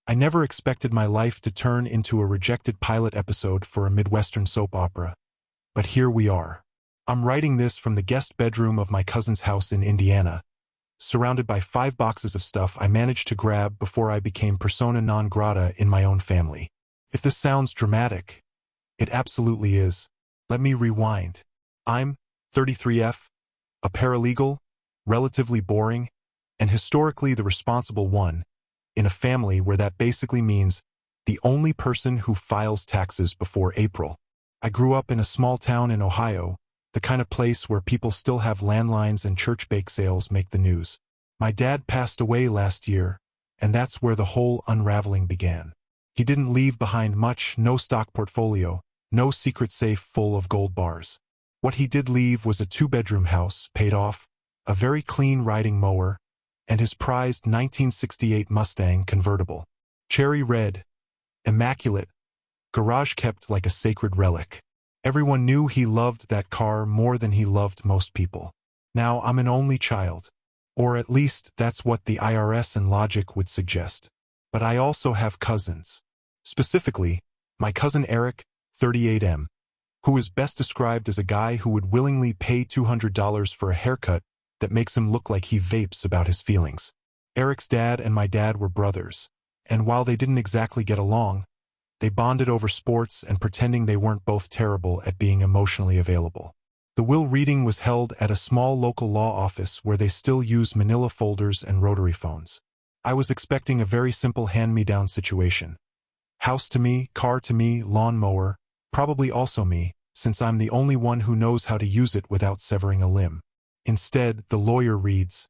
I never expected my life to turn into a rejected pilot episode for a Midwestern soap opera. But here we are. I'm writing this from the guest bedroom of my cousin's house in Indiana, surrounded by 5 boxes of stuff I managed to grab before I became persona non grata in my own family. If this sounds dramatic, it absolutely is. Let me rewind. I'm 33F, a paralegal, relatively boring, and historically the responsible one, in a family where that basically means the only person who files taxes before April. I grew up in a small town in Ohio, the kind of place where people still have landlines and church bake sales make the news. My dad passed away last year, and that's where the whole unraveling began. He didn't leave behind much, no stock portfolio, no secret safe full of gold bars. What he did leave was a 2-bedroom house, paid off, a very clean riding mower, and his prized 1968 Mustang convertible. Cherry red, immaculate, garage kept like a sacred relic. Everyone knew he loved that car more than he loved most people. Now I'm an only child, or at least that's what the IRS and logic would suggest. But I also have cousins. Specifically, my cousin Eric, 38M, who is best described as a guy who would willingly pay $200 for a haircut that makes him look like he vapes about his feelings. Eric's dad and my dad were brothers, and while they didn't exactly get along, they bonded over sports and pretending they weren't both terrible at being emotionally available. The will reading was held at a small local law office where they still use manila folders and rotary phones. I was expecting a very simple hand-me-down situation. House to me, car to me, lawnmower, probably also me, since I'm the only one who knows how to use it without severing a limb. Instead, the lawyer reads,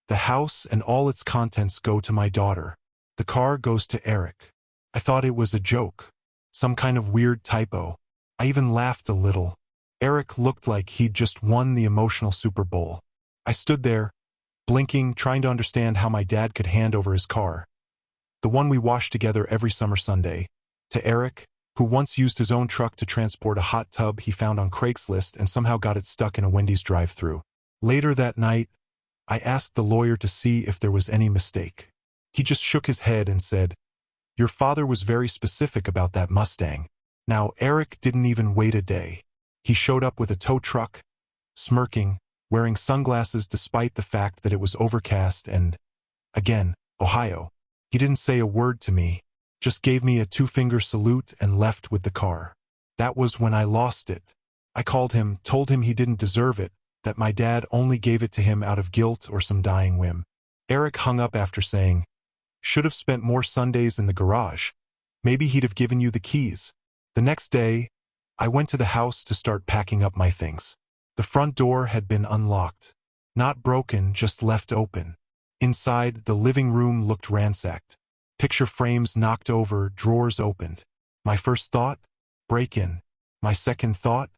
"The house and all its contents go to my daughter. The car goes to Eric." I thought it was a joke, some kind of weird typo. I even laughed a little. Eric looked like he'd just won the emotional Super Bowl. I stood there, blinking, trying to understand how my dad could hand over his car, the one we washed together every summer Sunday, to Eric, who once used his own truck to transport a hot tub he found on Craigslist and somehow got it stuck in a Wendy's drive-thru. Later that night, I asked the lawyer to see if there was any mistake. He just shook his head and said, "Your father was very specific about that Mustang." Now, Eric didn't even wait a day. He showed up with a tow truck, smirking, wearing sunglasses despite the fact that it was overcast and, again, Ohio. He didn't say a word to me, just gave me a 2-finger salute and left with the car. That was when I lost it. I called him, told him he didn't deserve it, that my dad only gave it to him out of guilt or some dying whim. Eric hung up after saying, "Should have spent more Sundays in the garage. Maybe he'd have given you the keys." The next day, I went to the house to start packing up my things. The front door had been unlocked. Not broken, just left open. Inside, the living room looked ransacked. Picture frames knocked over, drawers opened. My first thought? Break-in. My second thought?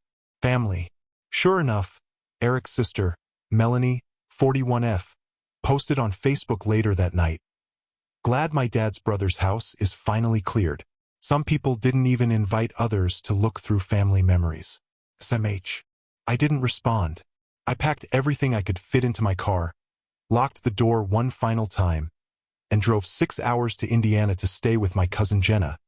Family. Sure enough, Eric's sister, Melanie, 41F, posted on Facebook later that night, "Glad my dad's brother's house is finally cleared. Some people didn't even invite others to look through family memories. SMH. I didn't respond. I packed everything I could fit into my car, locked the door one final time, and drove 6 hours to Indiana to stay with my cousin Jenna,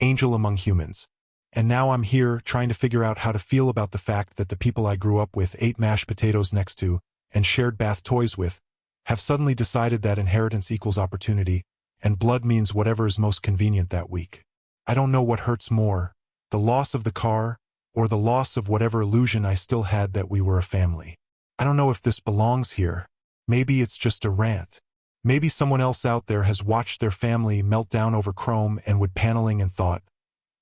angel among humans. And now I'm here trying to figure out how to feel about the fact that the people I grew up with, ate mashed potatoes next to, and shared bath toys with, have suddenly decided that inheritance equals opportunity, and blood means whatever is most convenient that week. I don't know what hurts more, the loss of the car, or the loss of whatever illusion I still had that we were a family. I don't know if this belongs here. Maybe it's just a rant. Maybe someone else out there has watched their family melt down over chrome and wood paneling and thought,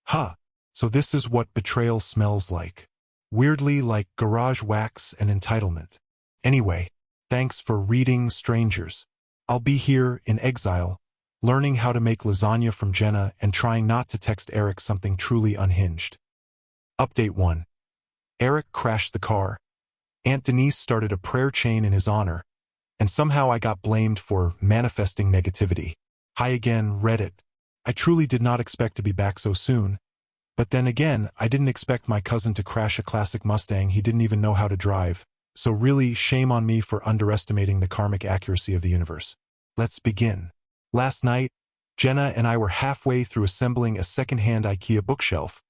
huh, so this is what betrayal smells like. Weirdly like garage wax and entitlement. Anyway, thanks for reading, strangers. I'll be here in exile, learning how to make lasagna from Jenna and trying not to text Eric something truly unhinged. Update 1. Eric crashed the car. Aunt Denise started a prayer chain in his honor, and somehow I got blamed for manifesting negativity. Hi again, Reddit. I truly did not expect to be back so soon. But then again, I didn't expect my cousin to crash a classic Mustang he didn't even know how to drive. So really, shame on me for underestimating the karmic accuracy of the universe. Let's begin. Last night, Jenna and I were halfway through assembling a second-hand IKEA bookshelf,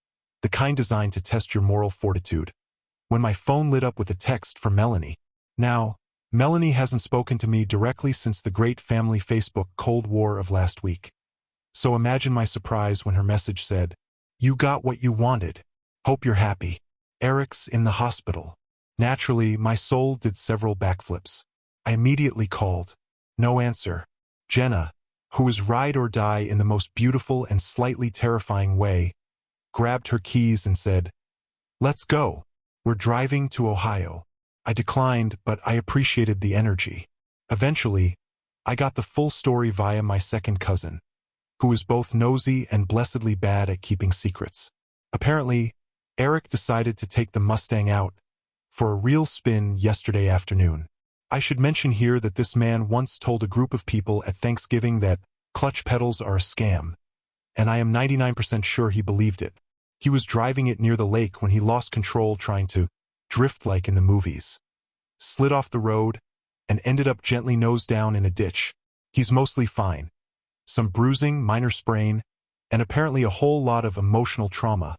the kind designed to test your moral fortitude, when my phone lit up with a text from Melanie. Now, Melanie hasn't spoken to me directly since the great family Facebook Cold War of last week. So imagine my surprise when her message said, "You got what you wanted. Hope you're happy. Eric's in the hospital." Naturally, my soul did several backflips. I immediately called. No answer. Jenna, who is ride or die in the most beautiful and slightly terrifying way, grabbed her keys and said, "Let's go. We're driving to Ohio." I declined, but I appreciated the energy. Eventually, I got the full story via my second cousin, who is both nosy and blessedly bad at keeping secrets. Apparently, Eric decided to take the Mustang out for a real spin yesterday afternoon. I should mention here that this man once told a group of people at Thanksgiving that clutch pedals are a scam, and I am 99% sure he believed it. He was driving it near the lake when he lost control trying to drift like in the movies, slid off the road, and ended up gently nose down in a ditch. He's mostly fine. Some bruising, minor sprain, and apparently a whole lot of emotional trauma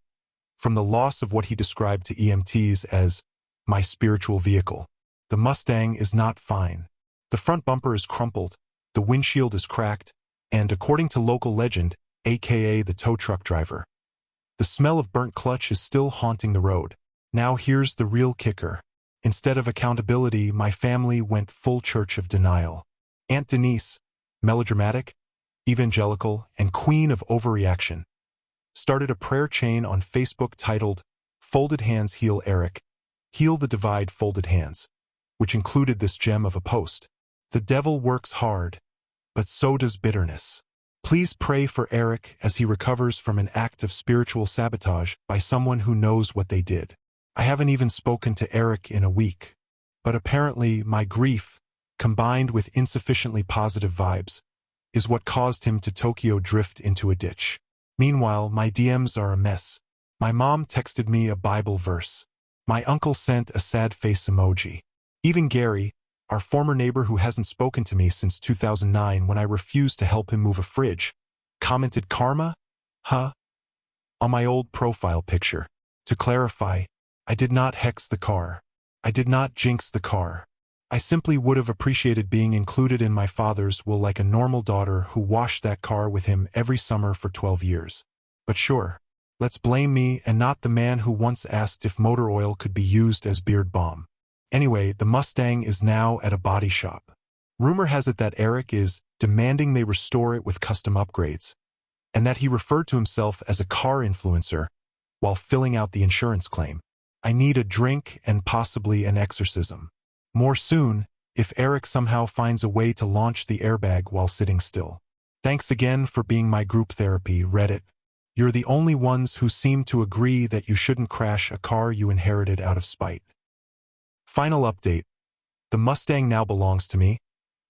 from the loss of what he described to EMTs as my spiritual vehicle. The Mustang is not fine. The front bumper is crumpled, the windshield is cracked, and according to local legend, aka the tow truck driver, the smell of burnt clutch is still haunting the road. Now here's the real kicker. Instead of accountability, my family went full church of denial. Aunt Denise, melodramatic, evangelical, and queen of overreaction, started a prayer chain on Facebook titled, "Folded Hands Heal Eric, Heal the Divide Folded Hands," which included this gem of a post. "The devil works hard, but so does bitterness. Please pray for Eric as he recovers from an act of spiritual sabotage by someone who knows what they did." I haven't even spoken to Eric in a week, but apparently my grief, combined with insufficiently positive vibes, is what caused him to Tokyo drift into a ditch. Meanwhile, my DMs are a mess. My mom texted me a Bible verse. My uncle sent a sad face emoji. Even Gary, our former neighbor who hasn't spoken to me since 2009 when I refused to help him move a fridge, commented karma? Huh? On my old profile picture. To clarify, I did not hex the car. I did not jinx the car. I simply would have appreciated being included in my father's will like a normal daughter who washed that car with him every summer for 12 years. But sure, let's blame me and not the man who once asked if motor oil could be used as beard balm. Anyway, the Mustang is now at a body shop. Rumor has it that Eric is demanding they restore it with custom upgrades, and that he referred to himself as a car influencer while filling out the insurance claim. I need a drink and possibly an exorcism. More soon, if Eric somehow finds a way to launch the airbag while sitting still. Thanks again for being my group therapy, Reddit. You're the only ones who seem to agree that you shouldn't crash a car you inherited out of spite. Final update. The Mustang now belongs to me.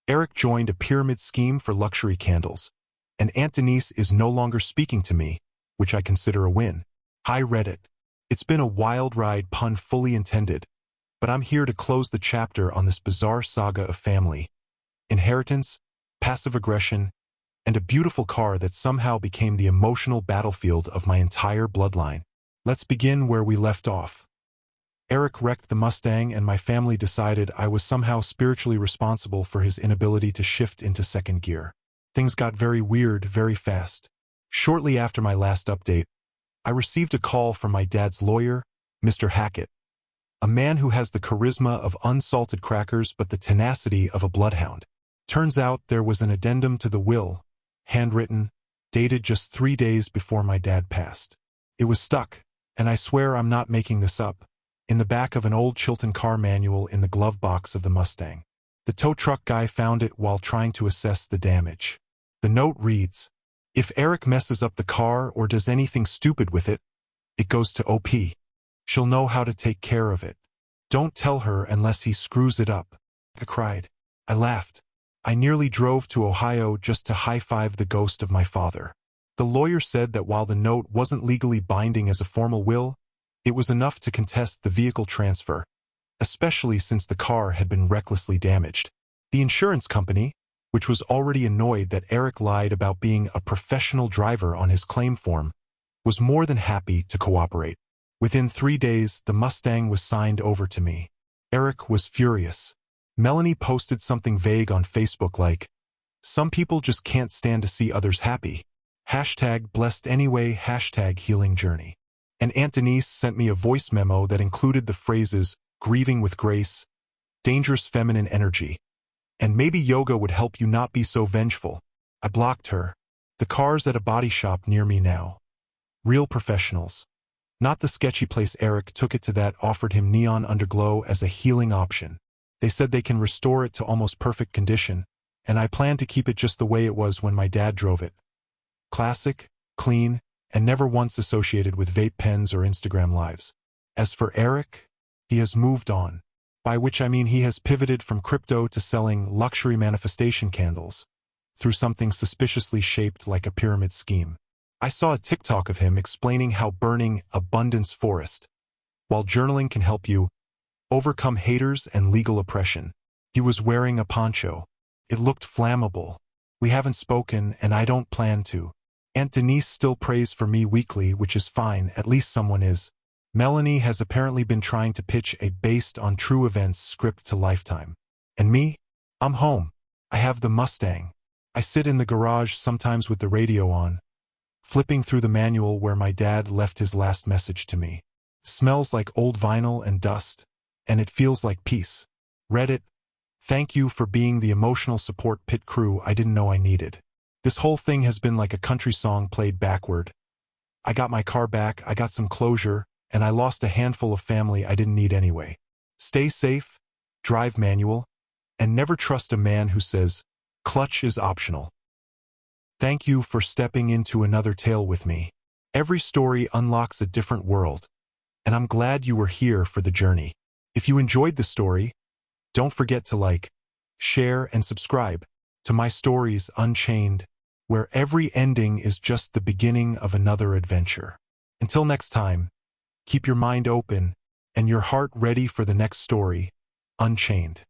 Eric joined a pyramid scheme for luxury candles, and Aunt Denise is no longer speaking to me, which I consider a win. Hi Reddit. It's been a wild ride, pun fully intended, but I'm here to close the chapter on this bizarre saga of family, inheritance, passive aggression, and a beautiful car that somehow became the emotional battlefield of my entire bloodline. Let's begin where we left off. Eric wrecked the Mustang and my family decided I was somehow spiritually responsible for his inability to shift into second gear. Things got very weird very fast. Shortly after my last update, I received a call from my dad's lawyer, Mr. Hackett, a man who has the charisma of unsalted crackers but the tenacity of a bloodhound. Turns out there was an addendum to the will, handwritten, dated just 3 days before my dad passed. It was stuck, and I swear I'm not making this up, in the back of an old Chilton car manual in the glove box of the Mustang. The tow truck guy found it while trying to assess the damage. The note reads, "If Eric messes up the car or does anything stupid with it, it goes to OP. She'll know how to take care of it. Don't tell her unless he screws it up." I cried. I laughed. I nearly drove to Ohio just to high-five the ghost of my father. The lawyer said that while the note wasn't legally binding as a formal will, it was enough to contest the vehicle transfer, especially since the car had been recklessly damaged. The insurance company, which was already annoyed that Eric lied about being a professional driver on his claim form, was more than happy to cooperate. Within 3 days, the Mustang was signed over to me. Eric was furious. Melanie posted something vague on Facebook like, "Some people just can't stand to see others happy. Hashtag blessed anyway, hashtag healing journey." And Aunt Denise sent me a voice memo that included the phrases, "grieving with grace," "dangerous feminine energy," and "maybe yoga would help you not be so vengeful." I blocked her. The car's at a body shop near me now. Real professionals. Not the sketchy place Eric took it to that offered him neon underglow as a healing option. They said they can restore it to almost perfect condition, and I plan to keep it just the way it was when my dad drove it. Classic, clean, and never once associated with vape pens or Instagram lives. As for Eric, he has moved on, by which I mean he has pivoted from crypto to selling luxury manifestation candles through something suspiciously shaped like a pyramid scheme. I saw a TikTok of him explaining how burning abundance forest, while journaling can help you overcome haters and legal oppression. He was wearing a poncho. It looked flammable. We haven't spoken, and I don't plan to. Aunt Denise still prays for me weekly, which is fine, at least someone is. Melanie has apparently been trying to pitch a based on true events script to Lifetime. And me? I'm home. I have the Mustang. I sit in the garage sometimes with the radio on, flipping through the manual where my dad left his last message to me. Smells like old vinyl and dust, and it feels like peace. Reddit, thank you for being the emotional support pit crew I didn't know I needed. This whole thing has been like a country song played backward. I got my car back, I got some closure, and I lost a handful of family I didn't need anyway. Stay safe, drive manual, and never trust a man who says, clutch is optional. Thank you for stepping into another tale with me. Every story unlocks a different world, and I'm glad you were here for the journey. If you enjoyed the story, don't forget to like, share, and subscribe to my stories Unchained, where every ending is just the beginning of another adventure. Until next time, keep your mind open and your heart ready for the next story, Unchained.